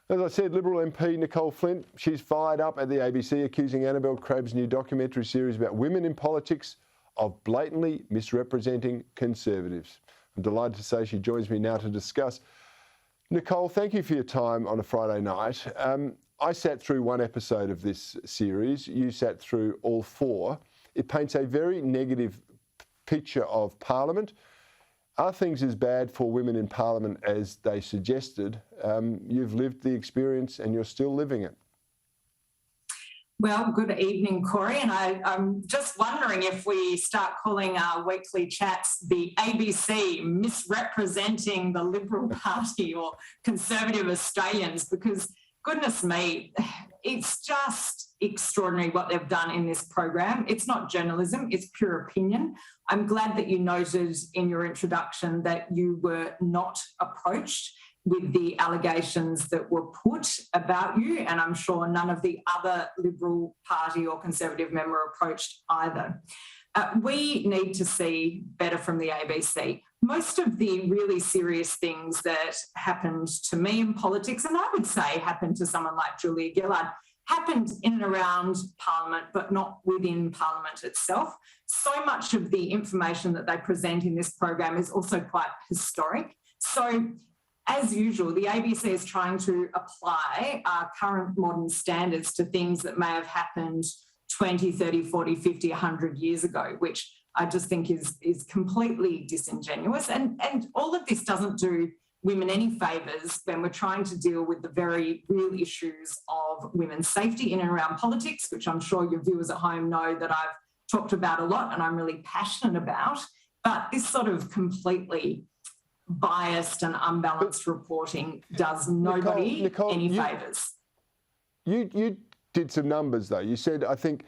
As I said, Liberal MP Nicolle Flint, she's fired up at the ABC, accusing Annabel Crabb's new documentary series about women in politics of blatantly misrepresenting Conservatives. I'm delighted to say she joins me now to discuss. Nicolle, thank you for your time on a Friday night. I sat through one episode of this series. You sat through all four. It paints a very negative picture of Parliament. Are things as bad for women in Parliament as they suggested? You've lived the experience and you're still living it. Well, good evening, Cory. And I'm just wondering if we start calling our weekly chats the ABC misrepresenting the Liberal Party or Conservative Australians, because goodness me, it's just extraordinary what they've done in this program. It's not journalism, it's pure opinion. I'm glad that you noted in your introduction that you were not approached with the allegations that were put about you, and I'm sure none of the other Liberal Party or Conservative member approached either. We need to see better from the ABC. Most of the really serious things that happened to me in politics, and I would say happened to someone like Julia Gillard, happened in and around Parliament, but not within Parliament itself. So much of the information that they present in this program is also quite historic. So, as usual, the ABC is trying to apply our current modern standards to things that may have happened 20, 30, 40, 50, 100 years ago, which I just think is completely disingenuous. And all of this doesn't do women any favours when we're trying to deal with the very real issues of women's safety in and around politics, which I'm sure your viewers at home know that I've talked about a lot and I'm really passionate about. But this sort of completely biased and unbalanced reporting does nobody Nicolle, any favours. You did some numbers, though. You said, I think,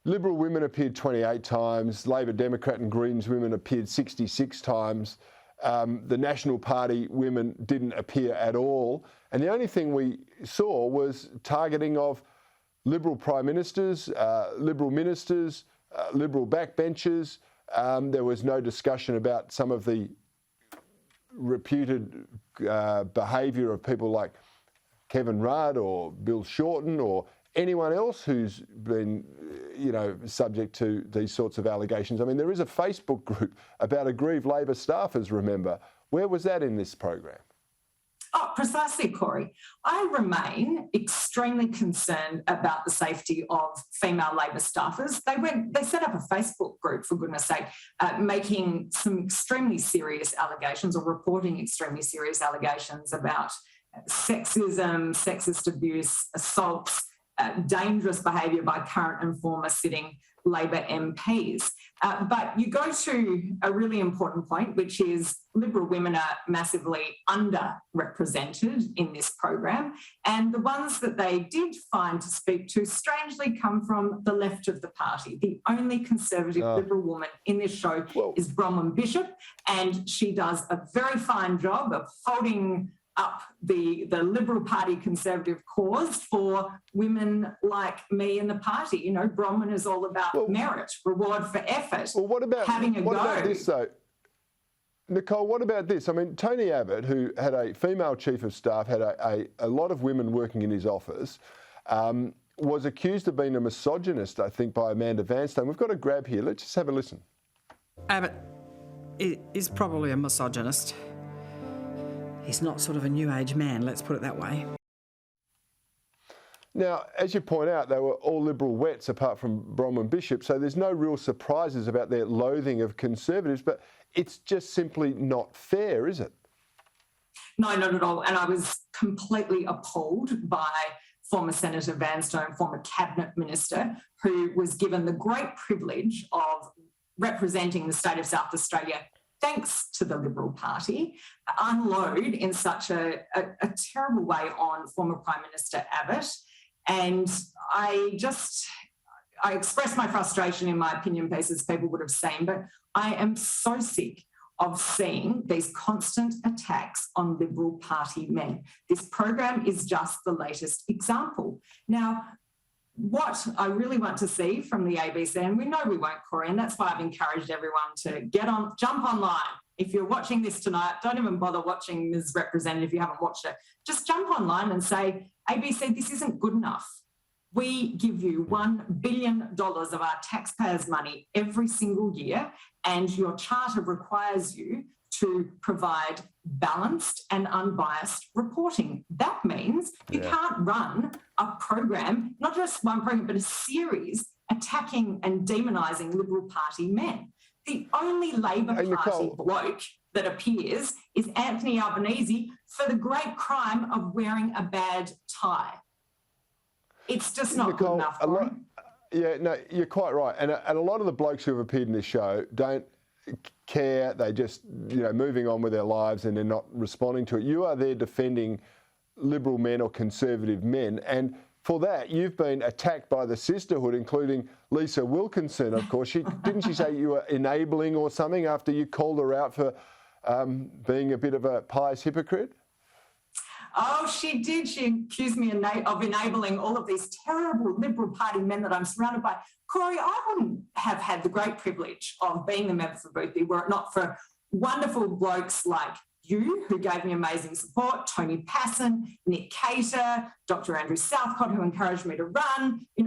Liberal women appeared 28 times, Labor, Democrat and Greens women appeared 66 times. The National Party women didn't appear at all. And the only thing we saw was targeting of Liberal Prime Ministers, Liberal Ministers, Liberal backbenchers. There was no discussion about some of the reputed behaviour of people like Kevin Rudd or Bill Shorten or anyone else who's been, subject to these sorts of allegations. I mean, there is a Facebook group about aggrieved Labor staffers, remember. Where was that in this program? Oh, precisely, Cory. I remain extremely concerned about the safety of female Labor staffers. They set up a Facebook group, for goodness sake, making some extremely serious allegations or reporting extremely serious allegations about sexism, sexist abuse, assaults, dangerous behaviour by current and former sitting Labor MPs. But you go to a really important point, which is Liberal women are massively underrepresented in this program. And the ones that they did find to speak to strangely come from the left of the party. The only Conservative Liberal woman in this show is Bronwyn Bishop, and she does a very fine job of holding up the Liberal Party Conservative cause for women like me in the party. You know, Bronwyn is all about merit, reward for effort, having a go. What about this, though? Nicolle, what about this? I mean, Tony Abbott, who had a female chief of staff, had a lot of women working in his office, was accused of being a misogynist, I think, by Amanda Vanstone. We've got a grab here. Let's just have a listen. Abbott is probably a misogynist. He's not sort of a new age man, let's put it that way. Now, as you point out, they were all Liberal wets apart from Bronwyn Bishop, so there's no real surprises about their loathing of Conservatives, but it's just simply not fair, is it? No, not at all. And I was completely appalled by former Senator Vanstone, former Cabinet Minister, who was given the great privilege of representing the state of South Australia thanks to the Liberal Party, unload in such a terrible way on former Prime Minister Abbott. And I expressed my frustration in my opinion piece, as people would have seen, but I am so sick of seeing these constant attacks on Liberal Party men. This program is just the latest example. Now, what I really want to see from the ABC, and we know we won't, Cory, and that's why I've encouraged everyone to jump online, if you're watching this tonight, don't even bother watching Ms. Representative if you haven't watched it. Just jump online and say, ABC, this isn't good enough. We give you $1 billion of our taxpayers' money every single year, and your charter requires you to provide balanced and unbiased reporting. That means you can't run a program, not just one program, but a series attacking and demonising Liberal Party men. The only Labor Party bloke that appears is Anthony Albanese for the great crime of wearing a bad tie. It's just not good enough. Yeah, no, you're quite right. And a lot of the blokes who have appeared in this show don't care. They just, moving on with their lives and they're not responding to it. You are there defending Liberal men or Conservative men. And for that, you've been attacked by the sisterhood, including Lisa Wilkinson, of course. Didn't she say you were enabling or something after you called her out for being a bit of a pious hypocrite? Oh, she did. She accused me of enabling all of these terrible Liberal Party men that I'm surrounded by. Cory, I wouldn't have had the great privilege of being the member for Boothby were it not for wonderful blokes like you, who gave me amazing support, Tony Passon, Nick Cater, Dr. Andrew Southcott, who encouraged me to run. You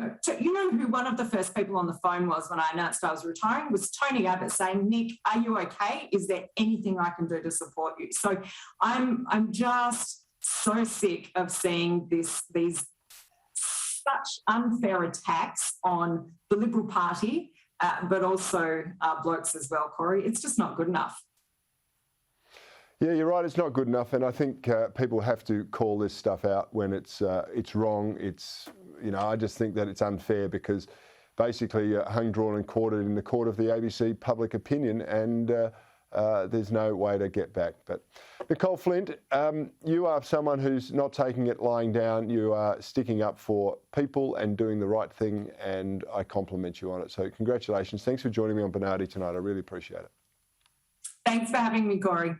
know who one of the first people on the phone was when I announced I was retiring? Was Tony Abbott saying, Nick, are you okay? Is there anything I can do to support you? So I'm just so sick of seeing these such unfair attacks on the Liberal Party, but also blokes as well, Cory. It's just not good enough. Yeah, you're right. It's not good enough, and I think people have to call this stuff out when it's wrong. I just think that it's unfair because basically hung, drawn, and quartered in the court of the ABC public opinion, and there's no way to get back. But Nicolle Flint, you are someone who's not taking it lying down. You are sticking up for people and doing the right thing, and I compliment you on it. So congratulations. Thanks for joining me on Bernardi tonight. I really appreciate it. Thanks for having me, Cory.